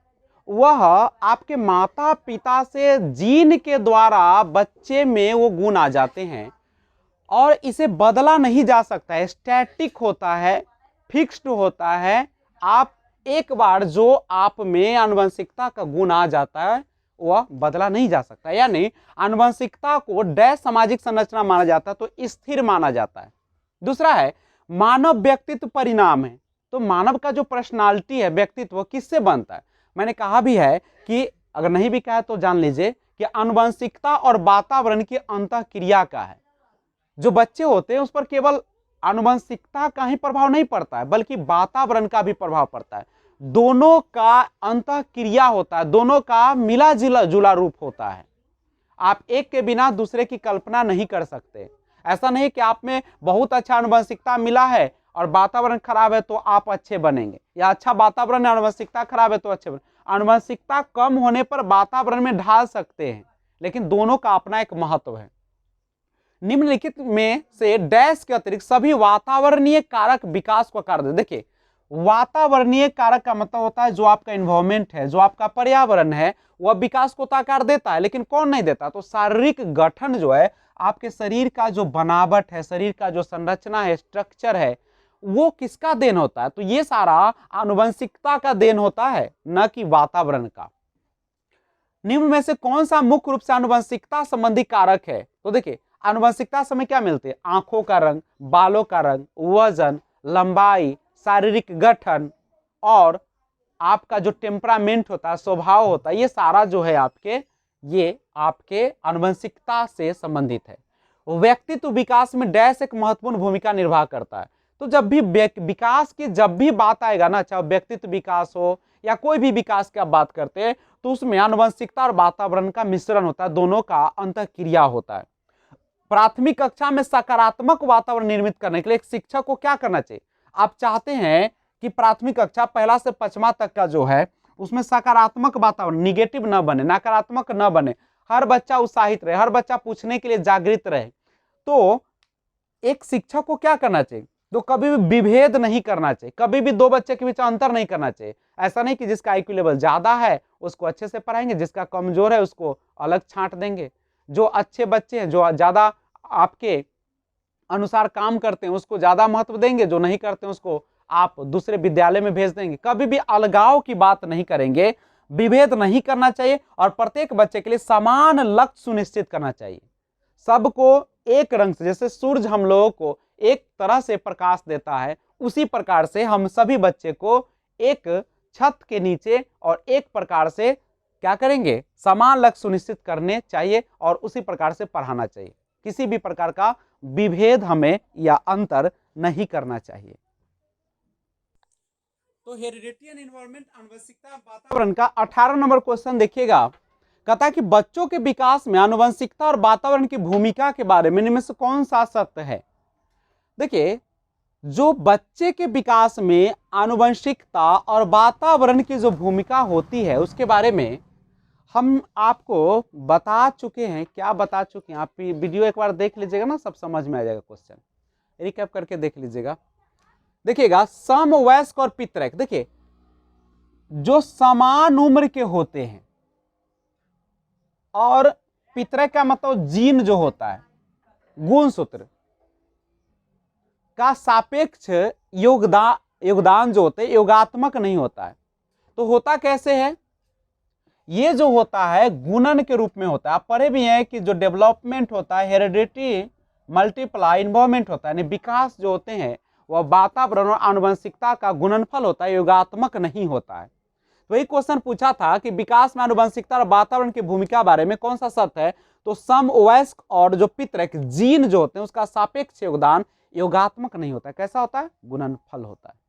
वह आपके माता पिता से जीन के द्वारा बच्चे में वो गुण आ जाते हैं और इसे बदला नहीं जा सकता है, स्टैटिक होता है, फिक्स्ड होता है। आप एक बार जो आप में आनुवंशिकता का गुण आ जाता है वह बदला नहीं जा सकता, यानी आनुवंशिकता को डैश सामाजिक संरचना माना जाता है, तो स्थिर माना जाता है। दूसरा है मानव व्यक्तित्व परिणाम है। तो मानव का जो पर्सनालिटी है, व्यक्तित्व, किससे बनता है? मैंने कहा भी है कि अगर नहीं भी कहा तो जान लीजिए कि आनुवंशिकता और वातावरण की अंतःक्रिया का है। जो बच्चे होते हैं उस पर केवल आनुवंशिकता का ही प्रभाव नहीं पड़ता है, बल्कि वातावरण का भी प्रभाव पड़ता है। दोनों का अंतःक्रिया होता है, दोनों का मिला जुला रूप होता है। आप एक के बिना दूसरे की कल्पना नहीं कर सकते। ऐसा नहीं कि आप में बहुत अच्छा आनुवंशिकता मिला है और वातावरण खराब है तो आप अच्छे बनेंगे, या अच्छा वातावरण है आनुवंशिकता खराब है तो अच्छे बनेंगे। आनुवंशिकता कम होने पर वातावरण में ढाल सकते हैं, लेकिन दोनों का अपना एक महत्व है। निम्नलिखित में से डैश के अतिरिक्त सभी वातावरणीय कारक विकास को आकार दे। देखिए वातावरणीय कारक का मतलब होता है जो आपका एनवायरमेंट है, जो आपका पर्यावरण है, वह विकास को तो आकार देता है, लेकिन कौन नहीं देता? तो शारीरिक गठन जो है, आपके शरीर का जो बनावट है, शरीर का जो संरचना है, स्ट्रक्चर है, वो किसका देन होता है? तो ये सारा आनुवंशिकता का देन होता है, न कि वातावरण का। निम्न में से कौन सा मुख्य रूप से आनुवंशिकता संबंधी कारक है? तो देखिए आनुवंशिकता से हमें क्या मिलते हैं? आंखों का रंग, बालों का रंग, वजन, लंबाई, शारीरिक गठन और आपका जो टेम्परामेंट होता है, स्वभाव होता है, ये सारा जो है ये आपके आनुवंशिकता से संबंधित है। व्यक्तित्व विकास में डैश एक महत्वपूर्ण भूमिका निर्वाह करता है। तो जब भी विकास की जब भी बात आएगा ना, चाहे व्यक्तित्व विकास हो या कोई भी विकास की आप बात करते हैं, तो उसमें आनुवंशिकता और वातावरण का मिश्रण होता है, दोनों का अंतःक्रिया होता है। प्राथमिक कक्षा में सकारात्मक वातावरण निर्मित करने के लिए एक शिक्षक को क्या करना चाहिए? आप चाहते हैं कि प्राथमिक कक्षा पहला से पांचवा तक का जो है उसमें सकारात्मक वातावरण, निगेटिव न बने, नकारात्मक न बने, हर बच्चा उत्साहित रहे, हर बच्चा पूछने के लिए जागृत रहे। तो एक शिक्षक को क्या करना चाहिए? तो कभी भी विभेद नहीं करना चाहिए, कभी भी दो बच्चे के बीच अंतर नहीं करना चाहिए। ऐसा नहीं कि जिसका आईक्यू लेवल ज्यादा है उसको अच्छे से पढ़ाएंगे, जिसका कमजोर है उसको अलग छांट देंगे। जो अच्छे बच्चे हैं, जो ज्यादा आपके अनुसार काम करते हैं, उसको ज्यादा महत्व देंगे, जो नहीं करते हैं उसको आप दूसरे विद्यालय में भेज देंगे। कभी भी अलगाव की बात नहीं करेंगे, विभेद नहीं करना चाहिए और प्रत्येक बच्चे के लिए समान लक्ष्य सुनिश्चित करना चाहिए। सबको एक रंग से, जैसे सूरज हम लोगों को एक तरह से प्रकाश देता है, उसी प्रकार से हम सभी बच्चे को एक छत के नीचे और एक प्रकार से क्या करेंगे? समान लक्ष्य सुनिश्चित करने चाहिए और उसी प्रकार से पढ़ाना चाहिए। किसी भी प्रकार का विभेद हमें या अंतर नहीं करना चाहिए। तो हेरिडिटी एंड एनवायरनमेंट, आनुवंशिकता वातावरण का 18 नंबर क्वेश्चन देखिएगा। कहता है कि बच्चों के विकास में आनुवंशिकता और वातावरण की भूमिका के बारे में इनमें से कौन सा सत्य है? देखिए जो बच्चे के विकास में आनुवंशिकता और वातावरण की जो भूमिका होती है उसके बारे में हम आपको बता चुके हैं। क्या बता चुके हैं? आप वीडियो एक बार देख लीजिएगा ना, सब समझ में आ जाएगा। क्वेश्चन रिकैप करके देख लीजिएगा। देखिएगा समवयस्क और पितरक, देखिए जो समान उम्र के होते हैं, और पितरक का मतलब जीन जो होता है, गुणसूत्र का सापेक्ष योगदान जो होते हैं योगात्मक नहीं होता है। तो होता कैसे है? ये जो होता है गुणन के रूप में होता है। आप पढ़े भी हैं कि जो डेवलपमेंट होता है, हेरिडिटी मल्टीप्लाई इन्वॉल्वमेंट होता है, यानी विकास जो होते हैं वह वातावरण और आनुवंशिकता का गुणनफल होता है, योगात्मक नहीं होता है। तो एक क्वेश्चन पूछा था कि विकास में आनुवंशिकता और वातावरण की भूमिका बारे में कौन सा सत्य है? तो समवयस्क और जो पितरक जीन जो होते हैं उसका सापेक्ष योगदान योगात्मक नहीं होता है। कैसा होता है? गुणनफल होता है।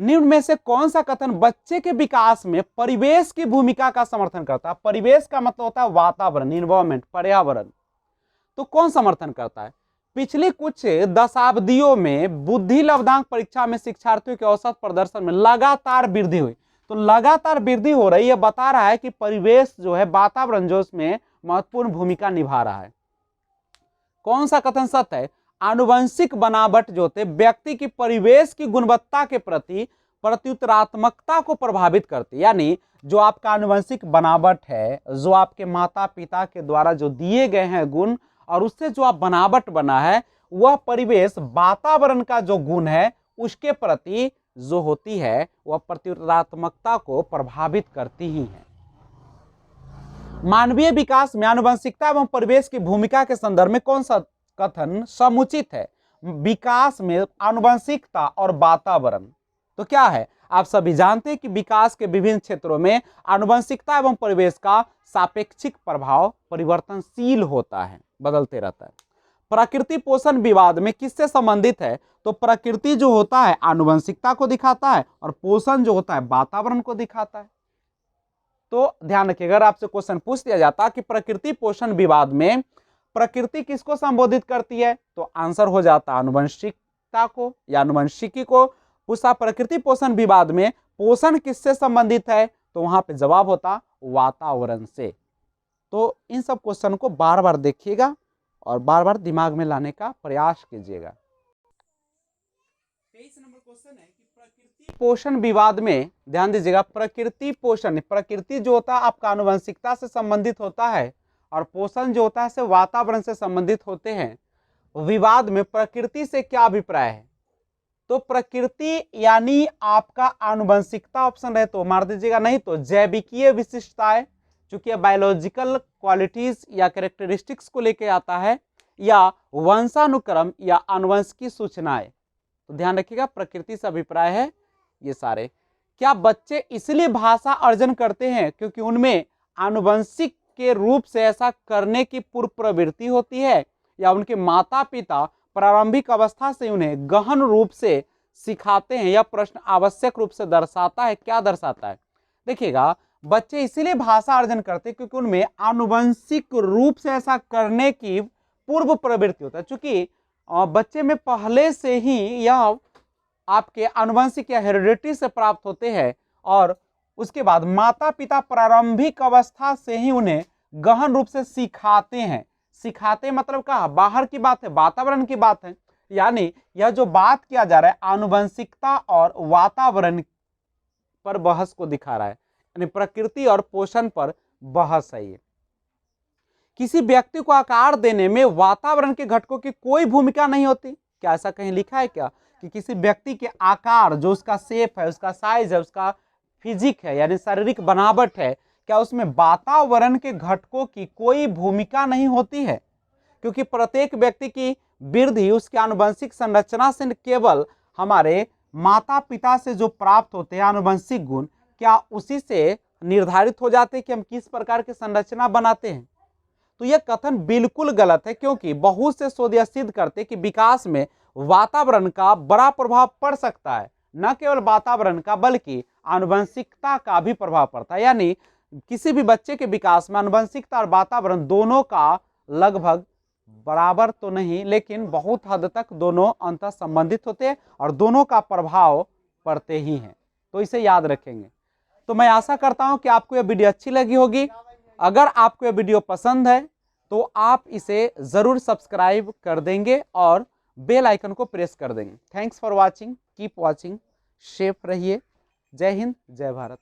निम्न में से कौन सा कथन बच्चे के विकास में परिवेश की भूमिका का समर्थन करता है? परिवेश का मतलब होता है वातावरण, इन्वायरमेंट, पर्यावरण। तो कौन समर्थन करता है? पिछली कुछ दशाब्दियों में बुद्धि लब्धांक परीक्षा में शिक्षार्थियों के औसत प्रदर्शन में लगातार वृद्धि हुई। तो लगातार वृद्धि हो रही है, बता रहा है कि परिवेश जो है, वातावरण जो उसमें महत्वपूर्ण भूमिका निभा रहा है। कौन सा कथन सत्य है? आनुवंशिक बनावट जो होते व्यक्ति की परिवेश की गुणवत्ता के प्रति प्रत्युत्तरात्मकता को प्रभावित करती, यानी जो आपका आनुवंशिक बनावट है, जो आपके माता पिता के द्वारा जो दिए गए हैं गुण, और उससे जो आप बनावट बना है, वह परिवेश वातावरण का जो गुण है उसके प्रति जो होती है वह प्रत्युत्तरात्मकता को प्रभावित करती ही है। मानवीय विकास में आनुवंशिकता एवं परिवेश की भूमिका के संदर्भ में कौन सा कथन समुचित है? विकास में आनुवंशिकता और वातावरण, तो क्या है? आप सभी जानते हैं कि विकास के विभिन्न क्षेत्रों में आनुवंशिकता एवं परिवेश का सापेक्षिक प्रभाव परिवर्तनशील होता है, बदलते रहता है। प्रकृति पोषण विवाद में किससे संबंधित है? तो प्रकृति जो होता है आनुवंशिकता को दिखाता है और पोषण जो होता है वातावरण को दिखाता है। तो ध्यान रखिए, अगर आपसे क्वेश्चन पूछ दिया जाता कि प्रकृति पोषण विवाद में प्रकृति किसको संबोधित करती है, तो आंसर हो जाता आनुवंशिकता को या आनुवंशिकी को। पूछा प्रकृति पोषण विवाद में पोषण किससे संबंधित है, तो वहां पे जवाब होता वातावरण से। तो इन सब क्वेश्चन को बार बार देखिएगा और बार बार दिमाग में लाने का प्रयास कीजिएगा। 23 नंबर क्वेश्चन है कि प्रकृति पोषण विवाद में ध्यान दीजिएगा, प्रकृति पोषण, प्रकृति जो होता है आपका आनुवंशिकता से संबंधित होता है और पोषण जो होता है से वातावरण से संबंधित होते हैं। विवाद में प्रकृति से क्या अभिप्राय है? तो प्रकृति यानी आपका आनुवंशिकता ऑप्शन है तो मार दीजिएगा, नहीं तो जैविकीय विशिष्टताएं, चूंकि बायोलॉजिकल क्वालिटीज या कैरेक्टरिस्टिक्स को लेके आता है, या वंशानुक्रम या आनुवंशिकी सूचनाएं। तो ध्यान रखिएगा, प्रकृति से अभिप्राय है ये सारे। क्या बच्चे इसलिए भाषा अर्जन करते हैं क्योंकि उनमें आनुवंशिक के रूप से ऐसा करने की पूर्व प्रवृत्ति होती है, या उनके माता पिता प्रारंभिक अवस्था से उन्हें गहन रूप से सिखाते हैं? यह प्रश्न आवश्यक रूप से दर्शाता है, क्या दर्शाता है? देखिएगा, बच्चे इसीलिए भाषा अर्जन करते हैं क्योंकि उनमें आनुवंशिक रूप से ऐसा करने की पूर्व प्रवृत्ति होता है। चूंकि बच्चे में पहले से ही यह आपके आनुवंशिक या हेरिडिटी से प्राप्त होते हैं, और उसके बाद माता पिता प्रारंभिक अवस्था से ही उन्हें गहन रूप से सिखाते हैं। सिखाते मतलब क्या? बाहर की बात है, वातावरण की बात है। यानी यह जो बात किया जा रहा है आनुवंशिकता और वातावरण पर बहस को दिखा रहा है, यानी प्रकृति और पोषण पर बहस है ये। किसी व्यक्ति को आकार देने में वातावरण के घटकों की कोई भूमिका नहीं होती। क्या ऐसा कहीं लिखा है क्या कि किसी व्यक्ति के आकार, जो उसका शेप है, उसका साइज है, उसका फिजिक है, यानी शारीरिक बनावट है, क्या उसमें वातावरण के घटकों की कोई भूमिका नहीं होती है? क्योंकि प्रत्येक व्यक्ति की वृद्धि उसके आनुवंशिक संरचना से केवल हमारे माता पिता से जो प्राप्त होते हैं आनुवंशिक गुण, क्या उसी से निर्धारित हो जाते हैं कि हम किस प्रकार की संरचना बनाते हैं? तो यह कथन बिल्कुल गलत है, क्योंकि बहुत से शोध यह सिद्ध करते कि विकास में वातावरण का बड़ा प्रभाव पड़ सकता है। न केवल वातावरण का बल्कि आनुवंशिकता का भी प्रभाव पड़ता है। यानी किसी भी बच्चे के विकास में आनुवंशिकता और वातावरण दोनों का लगभग बराबर तो नहीं, लेकिन बहुत हद तक दोनों अंतर संबंधित होते हैं और दोनों का प्रभाव पड़ते ही हैं। तो इसे याद रखेंगे। तो मैं आशा करता हूं कि आपको यह वीडियो अच्छी लगी होगी। अगर आपको यह वीडियो पसंद है तो आप इसे जरूर सब्सक्राइब कर देंगे और बेल आइकन को प्रेस कर देंगे। Thanks for watching, keep watching, safe रहिए। जय हिंद, जय भारत।